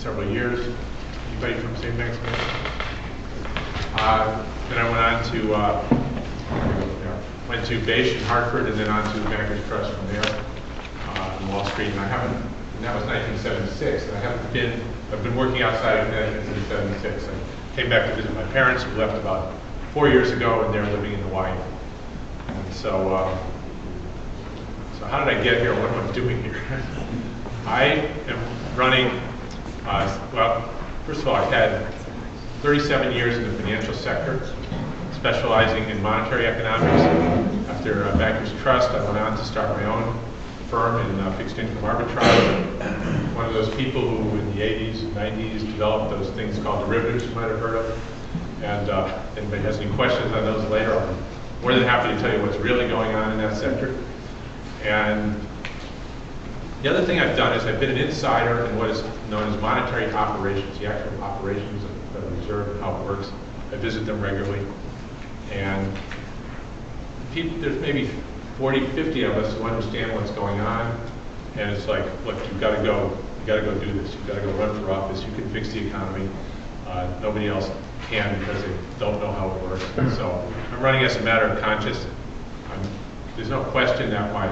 several years. Anybody from St. Max? Then I went to Bache in Hartford, and then on to Bankers Trust from there on Wall Street. And that was 1976. And I've been working outside of Connecticut since '76. I came back to visit my parents, who left about 4 years ago, and they're living in Hawaii. And so how did I get here? What am I doing here? I am running, well, first of all, I've had 37 years in the financial sector, specializing in monetary economics. After Bankers Trust, I went on to start my own firm in fixed income arbitrage. One of those people who in the 80s and 90s developed those things called derivatives you might have heard of. And if anybody has any questions on those later, I'll be more than happy to tell you what's really going on in that sector. And the other thing I've done is I've been an insider in what is known as monetary operations, the actual operations of the Federal Reserve and how it works. I visit them regularly. And there's maybe 40, 50 of us who understand what's going on. And it's like, look, you've got to go do this. You've got to go run for office. You can fix the economy. Nobody else can because they don't know how it works. And so I'm running as a matter of conscience. There's no question that my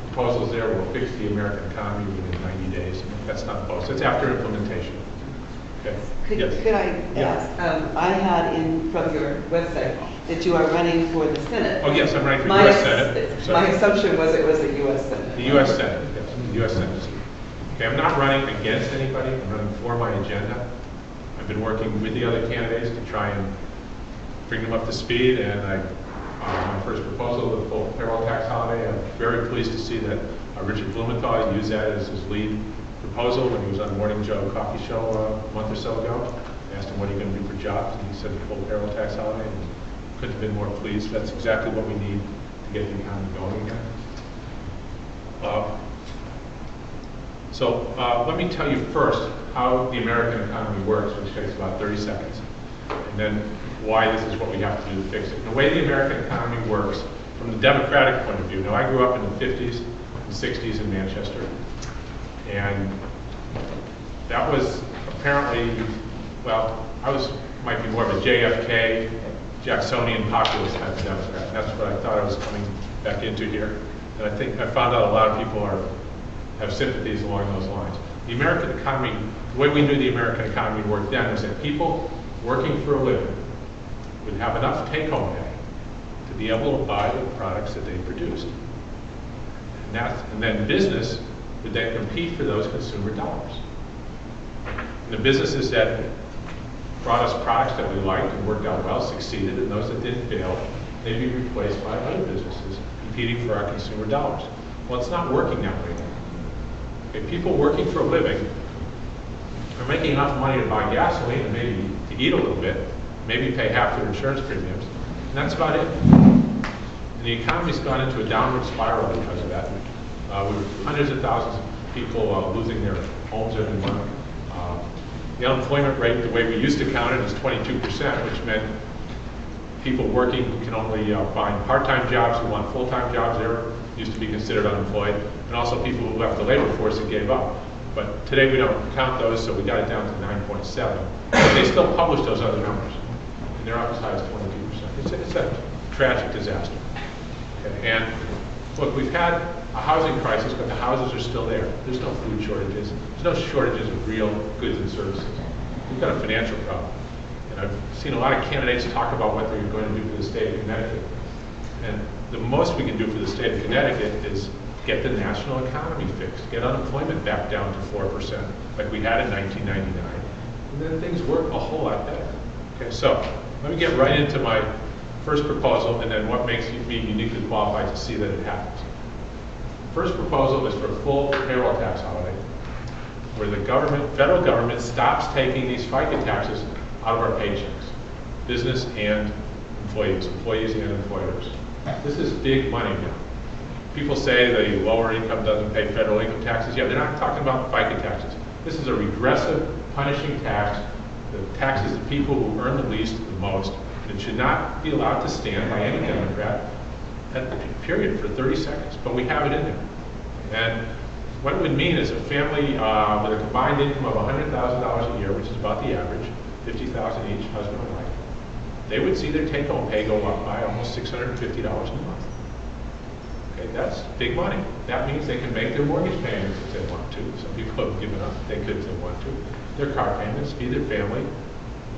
proposals there will fix the American economy within 90 days. That's not close. It's after implementation. Okay. Could I ask? I had in from your website that you are running for the Senate. Oh yes, I'm running for the U.S. Senate. My assumption was it was the U.S. Senate. The U.S. Senate, yes, the U.S. Senate. Okay, I'm not running against anybody. I'm running for my agenda. I've been working with the other candidates to try and bring them up to speed, and my first proposal, the full payroll tax holiday, I'm very pleased to see that Richard Blumenthal used that as his lead proposal when he was on Morning Joe coffee show a month or so ago. I asked him what are you going to do for jobs, and he said the full payroll tax holiday, and couldn't have been more pleased. That's exactly what we need to get the economy going again. Let me tell you first how the American economy works, which takes about 30 seconds, and then why this is what we have to do to fix it. And the way the American economy works from the democratic point of view. Now, I grew up in the 50s and 60s in Manchester, and that was apparently, well, might be more of a JFK, Jacksonian populist type of Democrat. And that's what I thought I was coming back into here. And I think I found out a lot of people have sympathies along those lines. The American economy, the way we knew the American economy worked then was that people working for a living would have enough take-home pay to be able to buy the products that they produced. And then business would then compete for those consumer dollars. And the businesses that brought us products that we liked and worked out well succeeded, and those that didn't fail, they'd be replaced by other businesses competing for our consumer dollars. Well, it's not working that way now. Okay, people working for a living are making enough money to buy gasoline and maybe to eat a little bit, maybe pay half their insurance premiums, and that's about it. And the economy's gone into a downward spiral because of that. With hundreds of thousands of people losing their homes every month. The unemployment rate, the way we used to count it, is 22%, which meant people working who can only find part-time jobs, who want full-time jobs, they used to be considered unemployed, and also people who left the labor force and gave up. But today we don't count those, so we got it down to 9.7. But they still publish those other numbers, and they're up as high as 22%. It's a tragic disaster. Okay. And look, we've had a housing crisis, but the houses are still there. There's no food shortages. There's no shortages of real goods and services. We've got a financial problem. And I've seen a lot of candidates talk about what they're going to do for the state of Connecticut. And the most we can do for the state of Connecticut is get the national economy fixed, get unemployment back down to 4%, like we had in 1999. And then things work a whole lot better. Okay, so let me get right into my first proposal, and then what makes me uniquely qualified to see that it happens. First proposal is for a full payroll tax holiday, where the federal government stops taking these FICA taxes out of our paychecks, business and employees and employers. This is big money now. People say the lower income doesn't pay federal income taxes. Yeah, they're not talking about FICA taxes. This is a regressive, punishing tax that taxes the people who earn the least the most. It should not be allowed to stand by any Democrat, period, for 30 seconds. But we have it in there. And What it would mean is a family with a combined income of $100,000 a year, which is about the average, $50,000 each, husband and wife, they would see their take-home pay go up by almost $650 a month. Okay, that's big money. That means they can make their mortgage payments if they want to. Some people have given up. They could if they want to. Their car payments, feed their family,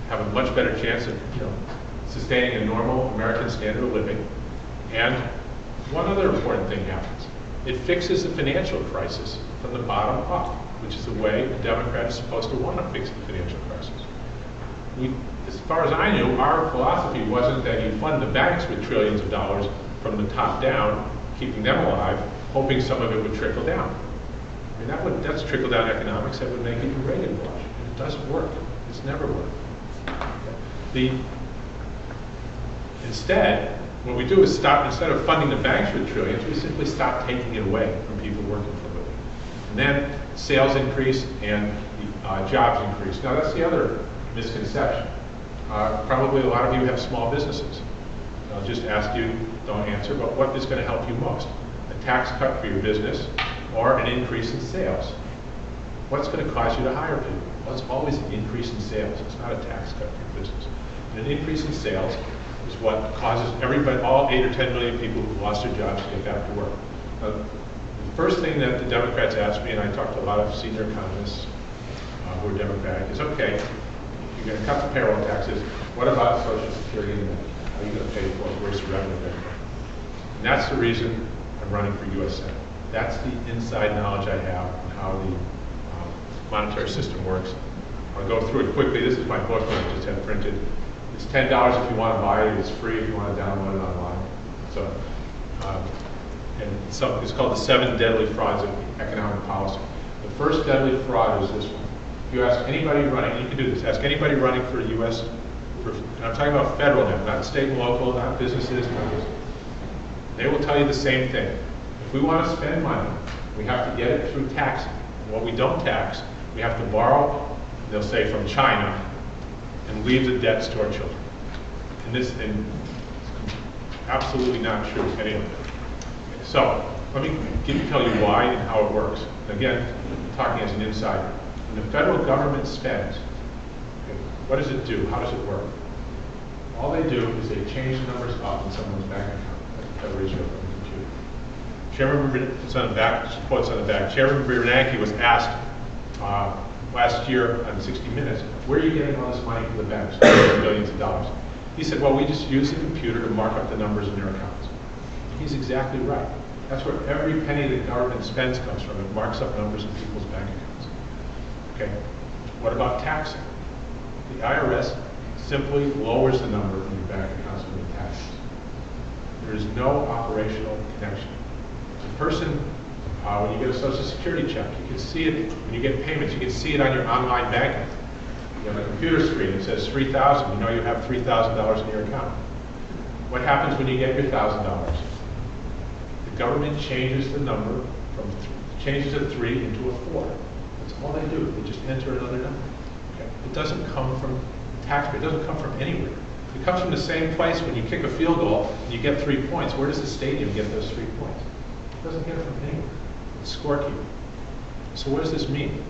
have a much better chance of, sustaining a normal American standard of living. And one other important thing happens. It fixes the financial crisis from the bottom up, which is the way a Democrat is supposed to want to fix the financial crisis. As far as I knew, our philosophy wasn't that you fund the banks with trillions of dollars from the top down, keeping them alive, hoping some of it would trickle down. I mean, that's trickle-down economics that would make even Reagan blush. It doesn't work. It's never worked. Instead, what we do is instead of funding the banks with trillions, we simply stop taking it away from people working for a living. And then sales increase and jobs increase. Now, that's the other misconception. Probably a lot of you have small businesses. I'll just ask you, don't answer, but what is going to help you most? A tax cut for your business or an increase in sales? What's going to cause you to hire people? Well, it's always an increase in sales. It's not a tax cut for your business. And an increase in sales is what causes everybody, all 8 or 10 million people who lost their jobs to get back to work. The first thing that the Democrats asked me, and I talked to a lot of senior economists who are Democratic, is, okay, you're going to cut the payroll taxes. What about Social Security and Medicare? How are you going to pay for it? Where's the revenue going to come? And that's the reason I'm running for U.S. Senate. That's the inside knowledge I have on how the monetary system works. I'll go through it quickly. This is my book that I just had printed. It's $10 if you want to buy it. It's free if you want to download it online. So, it's called The 7 Deadly Frauds of Economic Policy. The first deadly fraud is this one. If you ask anybody running, you can do this, ask anybody running for U.S., and I'm talking about federal now, not state and local, not businesses, not business. They will tell you the same thing. If we want to spend money, we have to get it through taxing. And what we don't tax, we have to borrow, they'll say, from China, and leave the debts to our children. And this is absolutely not true, any of it. So, let me tell you why and how it works. Again, I'm talking as an insider. When the federal government spends, what does it do? How does it work? All they do is they change the numbers up in someone's bank account. That's the Federal Reserve on the computer. Chairman, it's on the back, quotes on the back. Chairman Bernanke was asked last year on 60 Minutes, where are you getting all this money from the banks, billions of dollars? He said, well, we just use the computer to mark up the numbers in their accounts. He's exactly right. That's where every penny the government spends comes from. It marks up numbers in people's bank accounts. Okay. What about taxing? The IRS simply lowers the number in your bank accounts when you tax. There is no operational connection. The person, when you get a Social Security check, you can see it, when you get payments, you can see it on your online banking. You have a computer screen that says $3,000. You know you have $3,000 in your account. What happens when you get your $1,000? The government changes the number changes a 3 into a 4. That's all they do. They just enter another number. Okay? It doesn't come from taxpayer. It doesn't come from anywhere. It comes from the same place when you kick a field goal and you get 3 points. Where does the stadium get those 3 points? It doesn't get it from anywhere. It's scorekeeping. So what does this mean?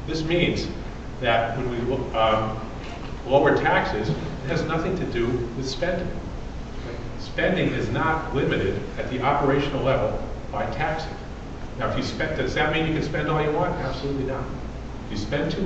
This means that when we lower taxes, it has nothing to do with spending. Okay? Spending is not limited at the operational level by taxing. Now, if you spend, does that mean you can spend all you want? Absolutely not. If you spend too